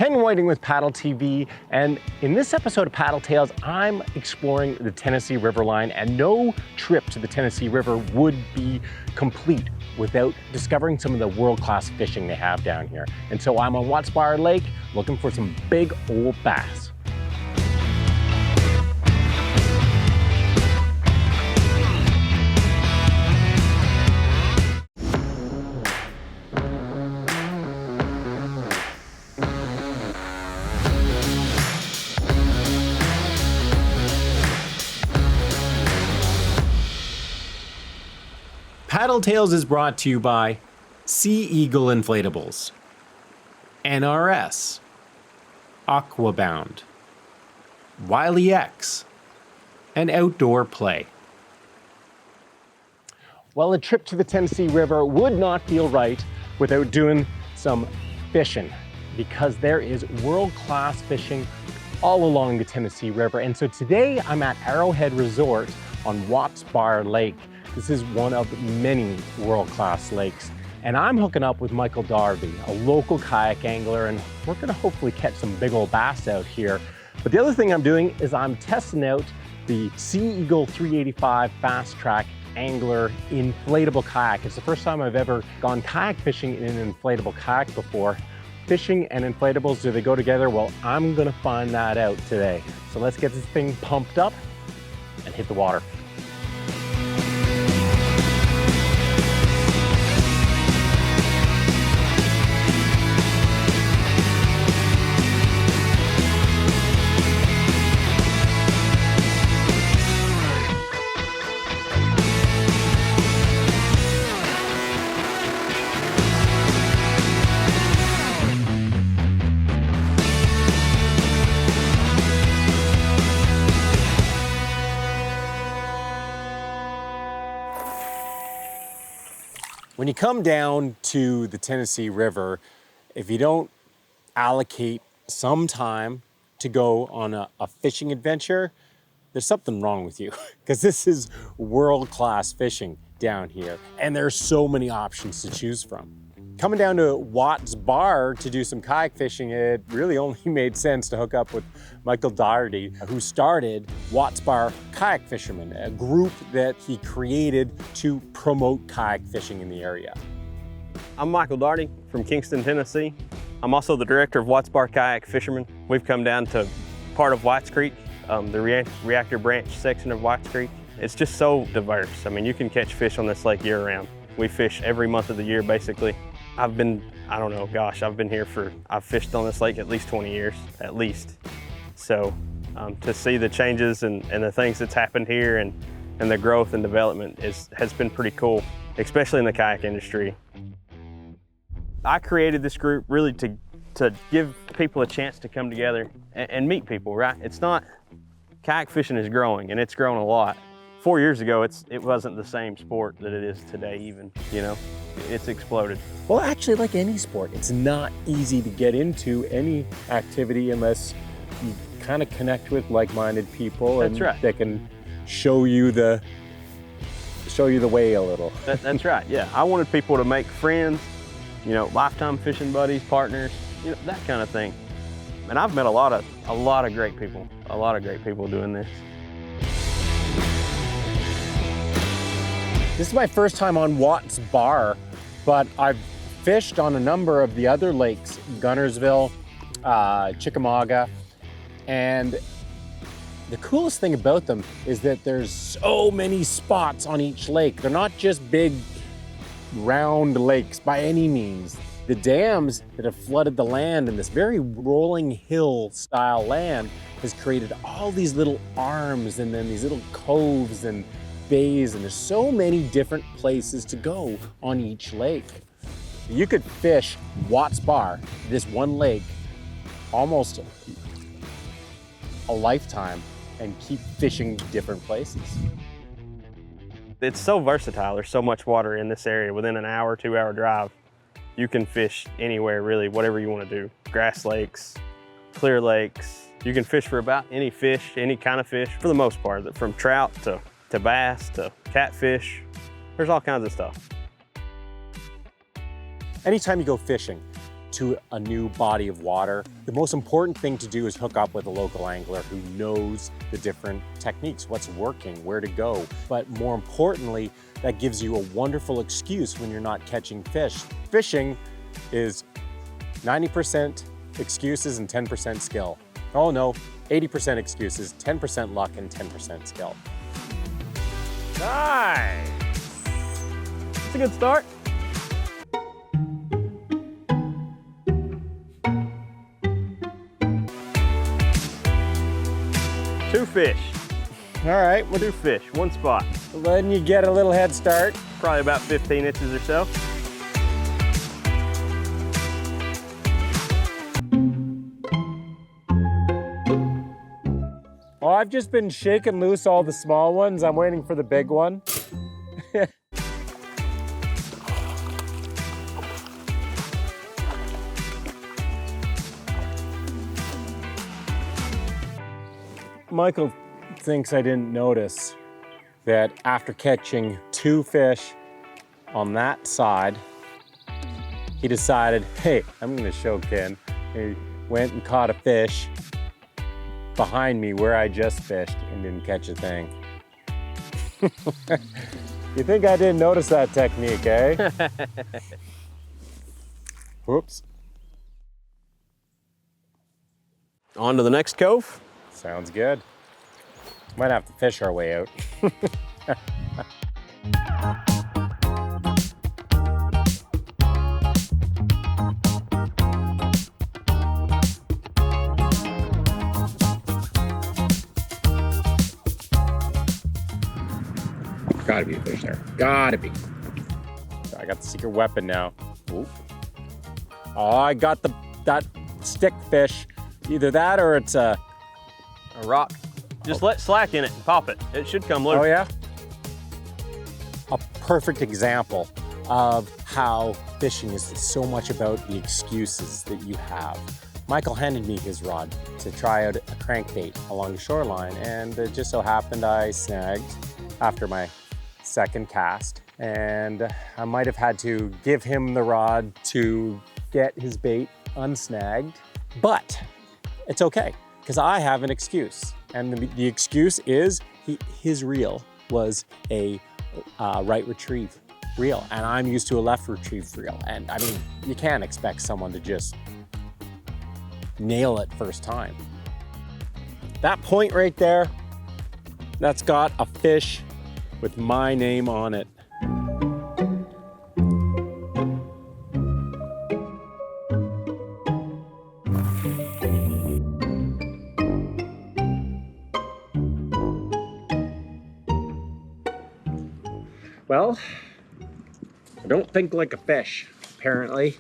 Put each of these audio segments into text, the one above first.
Ken Whiting with Paddle TV, and in this episode of Paddle Tales, I'm exploring the Tennessee River line, and no trip to the Tennessee River would be complete without discovering some of the world-class fishing they have down here. And so I'm on Watts Bar Lake looking for some big old bass. Paddle Tales is brought to you by Sea Eagle Inflatables, NRS, Aquabound, Wiley X, and Outdoor Play. Well, a trip to the Tennessee River would not feel right without doing some fishing, because there is world-class fishing all along the Tennessee River. And so today I'm at Arrowhead Resort on Watts Bar Lake. This is one of many world-class lakes. And I'm hooking up with Michael Daugherty, a local kayak angler, and we're gonna hopefully catch some big old bass out here. But the other thing I'm doing is I'm testing out the Sea Eagle 385 FastTrack Angler inflatable kayak. It's the first time I've ever gone kayak fishing in an inflatable kayak before. Fishing and inflatables, do they go together? Well, I'm gonna find that out today. So let's get this thing pumped up and hit the water. When you come down to the Tennessee River, if you don't allocate some time to go on a fishing adventure, there's something wrong with you, because this is world-class fishing down here, and there's so many options to choose from. Coming down to Watts Bar to do some kayak fishing, it really only made sense to hook up with Michael Daugherty, who started Watts Bar Kayak Fisherman, a group that he created to promote kayak fishing in the area. I'm Michael Daugherty from Kingston, Tennessee. I'm also the director of Watts Bar Kayak Fisherman. We've come down to part of Whites Creek, the reactor branch section of Whites Creek. It's just so diverse. I mean, you can catch fish on this lake year-round. We fish every month of the year, basically. I've been here I've fished on this lake at least 20 years, at least. So to see the changes and the things that's happened here and the growth and development has been pretty cool, especially in the kayak industry. I created this group really to give people a chance to come together and meet people, right? Kayak fishing is growing, and it's grown a lot. 4 years ago, it wasn't the same sport that it is today even, you know? It's exploded. Well, actually, like any sport, it's not easy to get into any activity unless you kind of connect with like-minded people. That's right. That can show you the way a little. That's right, yeah. I wanted people to make friends, you know, lifetime fishing buddies, partners, you know, that kind of thing. And I've met a lot of great people doing this. This is my first time on Watts Bar, but I've fished on a number of the other lakes, Gunnersville, Chickamauga, and the coolest thing about them is that there's so many spots on each lake. They're not just big, round lakes by any means. The dams that have flooded the land in this very rolling hill style land has created all these little arms and then these little coves and bays, and there's so many different places to go on each lake. You could fish Watts Bar, this one lake, almost a lifetime and keep fishing different places. It's so versatile. There's so much water in this area. Within an hour, 2-hour drive, you can fish anywhere, really, whatever you want to do. Grass lakes, clear lakes. You can fish for about any fish, any kind of fish, for the most part, from trout to bass to catfish. There's all kinds of stuff. Anytime you go fishing, to a new body of water, the most important thing to do is hook up with a local angler who knows the different techniques, what's working, where to go. But more importantly, that gives you a wonderful excuse when you're not catching fish. Fishing is 90% excuses and 10% skill. Oh no, 80% excuses, 10% luck, and 10% skill. Nice. That's a good start. Two fish. All right, Two fish, one spot. letting you get a little head start. Probably about 15 inches or so. Oh, I've just been shaking loose all the small ones. I'm waiting for the big one. Michael thinks I didn't notice that after catching two fish on that side, he decided, hey, I'm gonna show Ken. He went and caught a fish behind me where I just fished and didn't catch a thing. You think I didn't notice that technique, eh? Whoops. On to the next cove. Sounds good. Might have to fish our way out. Gotta be a fish there. Gotta be. I got the secret weapon now. Ooh. Oh, I got that stick fish. Either that or it's a rock. Just let slack in it and pop it. It should come loose. Oh yeah? A perfect example of how fishing is so much about the excuses that you have. Michael handed me his rod to try out a crankbait along the shoreline, and it just so happened I snagged after my second cast, and I might have had to give him the rod to get his bait unsnagged, but it's okay because I have an excuse, and the excuse is his reel was a right retrieve reel, and I'm used to a left retrieve reel, and I mean, you can't expect someone to just nail it first time. That point right there, that's got a fish with my name on it. Well, I don't think like a fish, apparently.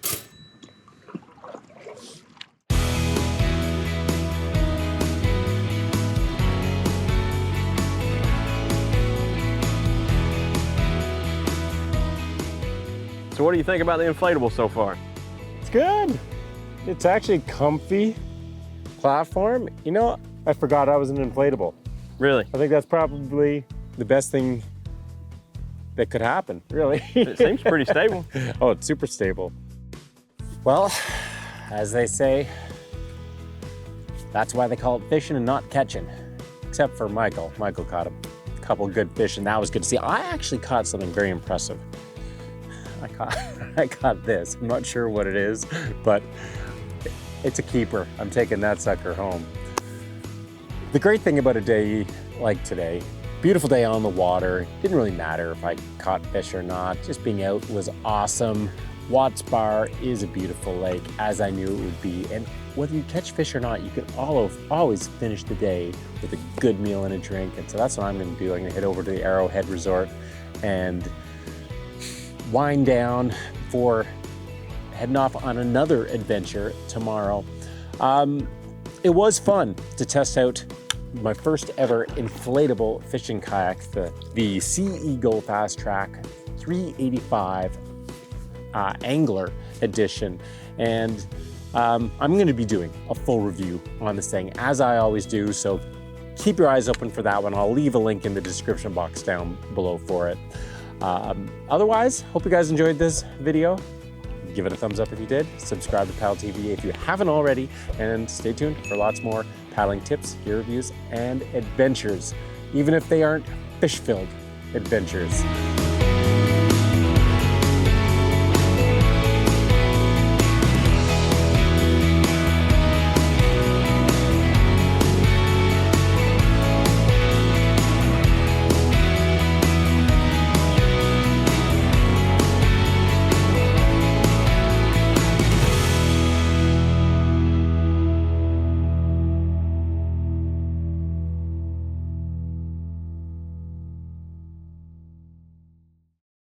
So what do you think about the inflatable so far? It's good. It's actually a comfy platform. You know, I forgot I was an inflatable. Really? I think that's probably the best thing that could happen, really. It seems pretty stable. Oh, it's super stable. Well, as they say, that's why they call it fishing and not catching. Except for Michael. Michael caught a couple good fish, and that was good to see. I actually caught something very impressive. I caught this. I'm not sure what it is, but it's a keeper. I'm taking that sucker home. The great thing about a day like today, beautiful day on the water, didn't really matter if I caught fish or not. Just being out was awesome. Watts Bar is a beautiful lake, as I knew it would be. And whether you catch fish or not, you can always finish the day with a good meal and a drink. And so that's what I'm gonna do. I'm gonna head over to the Arrowhead Resort and wind down before heading off on another adventure tomorrow. It was fun to test out my first ever inflatable fishing kayak, the Sea Eagle FastTrack 385 Angler Edition. And I'm going to be doing a full review on this thing, as I always do, so keep your eyes open for that one. I'll leave a link in the description box down below for it. Otherwise, hope you guys enjoyed this video. Give it a thumbs up if you did. Subscribe to Paddle TV if you haven't already. And stay tuned for lots more paddling tips, gear reviews, and adventures, even if they aren't fish-filled adventures.